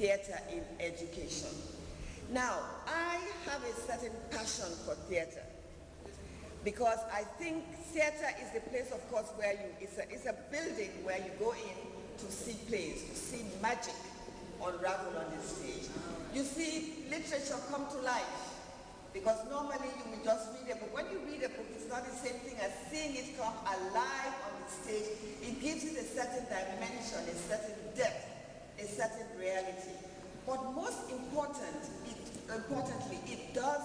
theater in education. Now, I have a certain passion for theater because I think theater is the place, of course, where it's a building where you go in to see plays, to see magic unravel on the stage. You see literature come to life because normally you will just read a book. When you read a book, it's not the same thing as seeing it come alive on the stage. It gives it a certain dimension, a certain depth, a certain reality. But most importantly, it does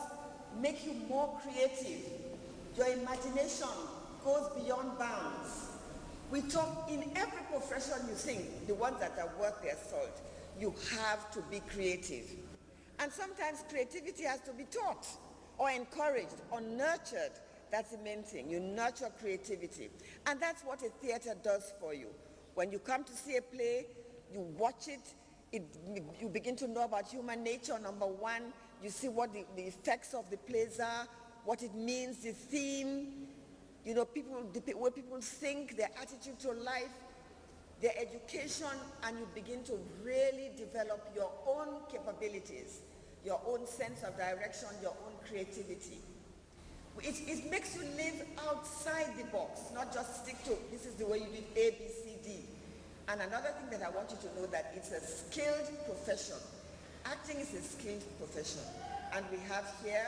make you more creative. Your imagination goes beyond bounds. We talk in every profession you think, the ones that are worth their salt, you have to be creative. And sometimes creativity has to be taught or encouraged or nurtured. That's the main thing. You nurture creativity. And that's what a theater does for you. When you come to see a play, you watch it, you begin to know about human nature, number one. You see what the effects of the plays are, what it means, the theme, you know, the way people think, their attitude to life, their education, and you begin to really develop your own capabilities, your own sense of direction, your own creativity. It makes you live outside the box, not just stick to, this is the way you did A, B, C, D. And another thing that I want you to know that it's a skilled profession. Acting is a skilled profession. And we have here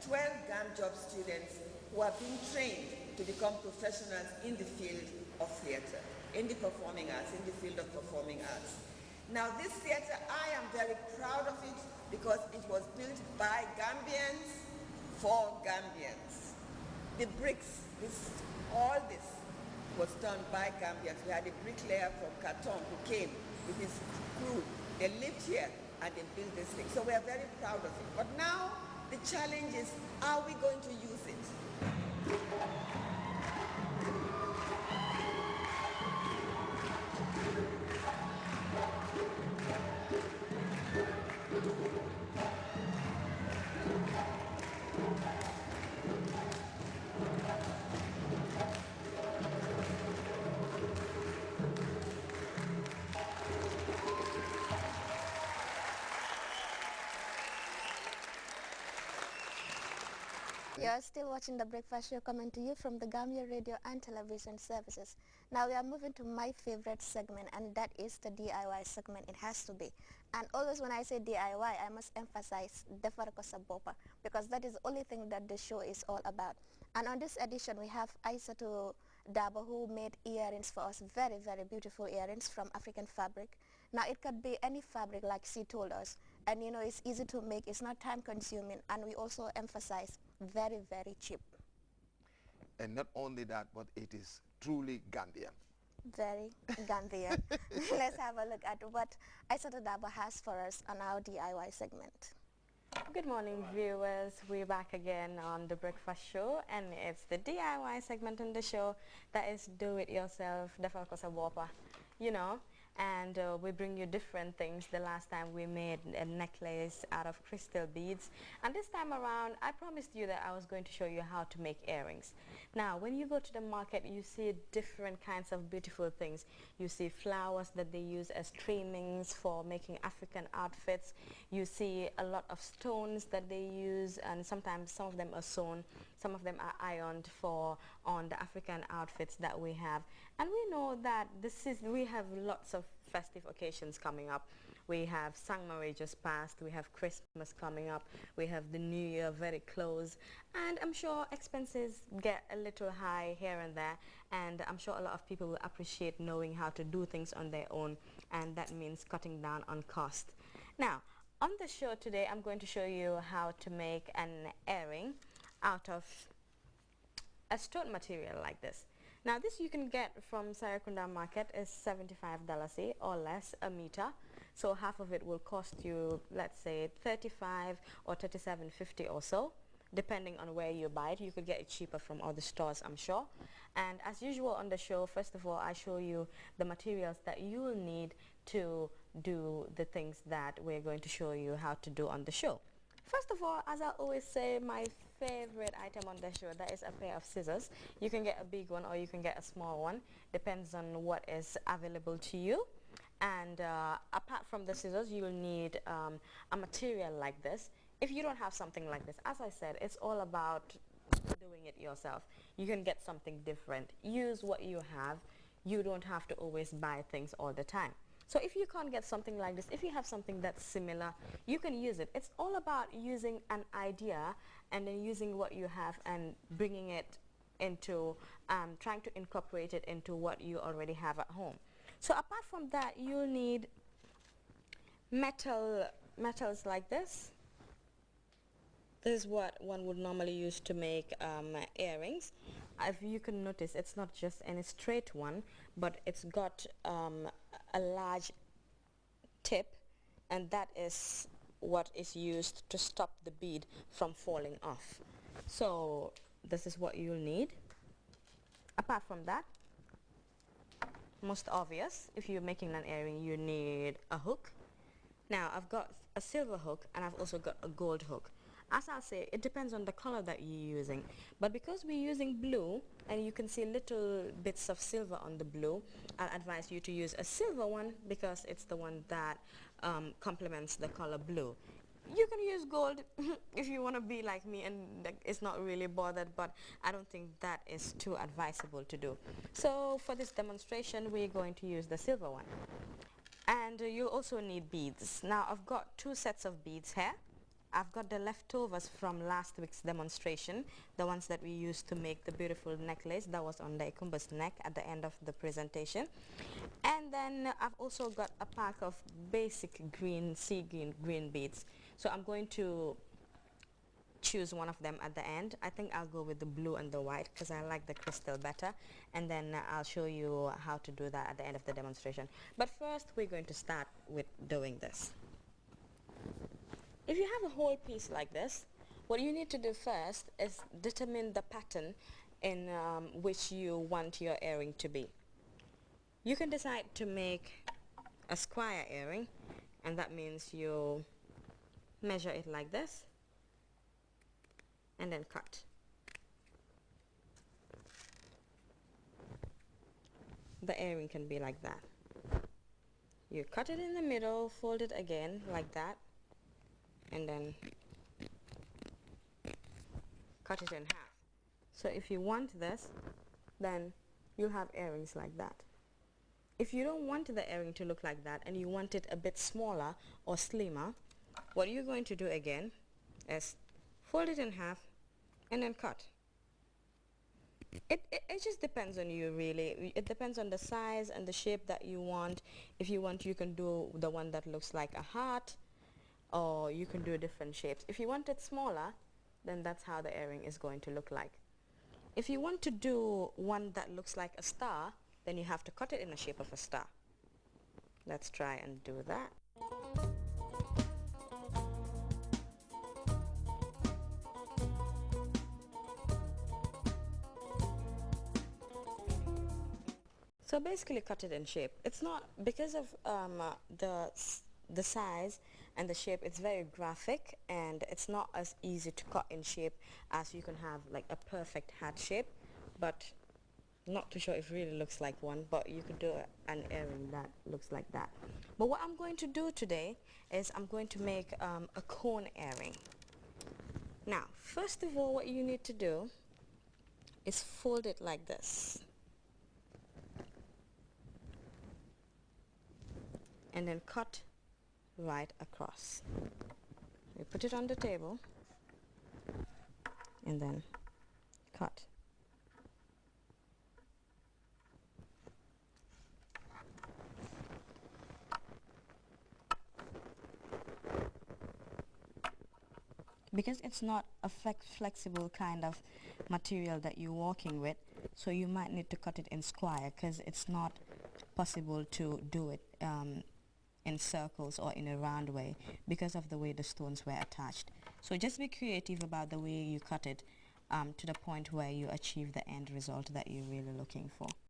12 GAM job students who are being trained to become professionals in the field of theater, in the performing arts, in the field of performing arts. Now this theater, I am very proud of it because it was built by Gambians for Gambians. The bricks, all this was done by Gambians. We had a bricklayer from Khartoum who came with his crew. They lived here and they built this thing. So we are very proud of it. But now the challenge is, are we going to use it? You're still watching The Breakfast Show coming to you from the Gambia Radio and Television Services. Now we are moving to my favorite segment, and that is the DIY segment. It has to be. And always when I say DIY, I must emphasize defar ko sa bopa, because that is the only thing that the show is all about. And on this edition, we have Aissatou Dabo, who made earrings for us, very, very beautiful earrings from African fabric. Now it could be any fabric like she told us. And you know, it's easy to make, it's not time consuming, and we also emphasize very, very cheap. And not only that, but it is truly Gambian. Very Gambian. Let's have a look at what Aissatou Dabo has for us on our DIY segment. Good morning, viewers. We're back again on The Breakfast Show, and it's the DIY segment on the show that is do it yourself, defal ko sa bopa, you know. And we bring you different things. The last time we made a necklace out of crystal beads, and this time around I promised you that I was going to show you how to make earrings. Now when you go to the market, you see different kinds of beautiful things. You see flowers that they use as trimmings for making African outfits. You see a lot of stones that they use, and sometimes some of them are sewn, some of them are ironed for on the African outfits that we have. And we know that we have lots of festive occasions coming up. We have Sangmare just passed, we have Christmas coming up, we have the New Year very close, and I'm sure expenses get a little high here and there, and I'm sure a lot of people will appreciate knowing how to do things on their own, and that means cutting down on cost. Now, on the show today, I'm going to show you how to make an earring out of a stone material like this. Now this you can get from Sarakunda Market is $75 or less a meter. So half of it will cost you, let's say, $35 or $37.50 or so, depending on where you buy it. You could get it cheaper from other stores, I'm sure. And as usual on the show, first of all, I show you the materials that you will need to do the things that we're going to show you how to do on the show. First of all, as I always say, my favorite item on the show, that is a pair of scissors. You can get a big one or you can get a small one, depends on what is available to you. And apart from the scissors, you'll need a material like this. If you don't have something like this, as I said, it's all about doing it yourself. You can get something different. Use what you have. You don't have to always buy things all the time. So if you can't get something like this, if you have something that's similar, you can use it. It's all about using an idea and then using what you have and bringing it into, trying to incorporate it into what you already have at home. So apart from that, you'll need metals like this. This is what one would normally use to make earrings. If you can notice, it's not just any straight one, but it's got a large tip, and that is what is used to stop the bead from falling off. So this is what you'll need. Apart from that, most obvious, if you're making an earring, you need a hook. Now I've got a silver hook and I've also got a gold hook. As I'll say, it depends on the color that you're using, but because we're using blue and you can see little bits of silver on the blue, I'll advise you to use a silver one because it's the one that complements the color blue. You can use gold if you want to be like me and it's not really bothered, but I don't think that is too advisable to do. So for this demonstration, we're going to use the silver one. And you'll also need beads. Now I've got 2 sets of beads here. I've got the leftovers from last week's demonstration, the ones that we used to make the beautiful necklace that was on the Ikumba's neck at the end of the presentation. And then I've also got a pack of basic sea green beads. So I'm going to choose one of them at the end. I think I'll go with the blue and the white because I like the crystal better, and then I'll show you how to do that at the end of the demonstration. But first we're going to start with doing this. If you have a whole piece like this, what you need to do first is determine the pattern in which you want your earring to be. You can decide to make a square earring, and that means you measure it like this and then cut. The earring can be like that. You cut it in the middle, fold it again like that, and then cut it in half. So if you want this, then you'll have earrings like that. If you don't want the earring to look like that and you want it a bit smaller or slimmer, what you're going to do again is fold it in half and then cut. It just depends on you, really. It depends on the size and the shape that you want. If you want, you can do the one that looks like a heart, or you can do different shapes. If you want it smaller, then that's how the earring is going to look like. If you want to do one that looks like a star, then you have to cut it in the shape of a star. Let's try and do that. So basically cut it in shape. It's not, because of the size and the shape, it's very graphic and it's not as easy to cut in shape as you can have like a perfect hat shape, but not too sure if it really looks like one, but you could do an earring that looks like that. But what I'm going to do today is I'm going to make a cone earring. Now first of all, what you need to do is fold it like this and then cut right across. You put it on the table and then cut. Because it's not a flexible kind of material that you're working with, so you might need to cut it in square because it's not possible to do it in circles or in a round way because of the way the stones were attached. So just be creative about the way you cut it to the point where you achieve the end result that you're really looking for.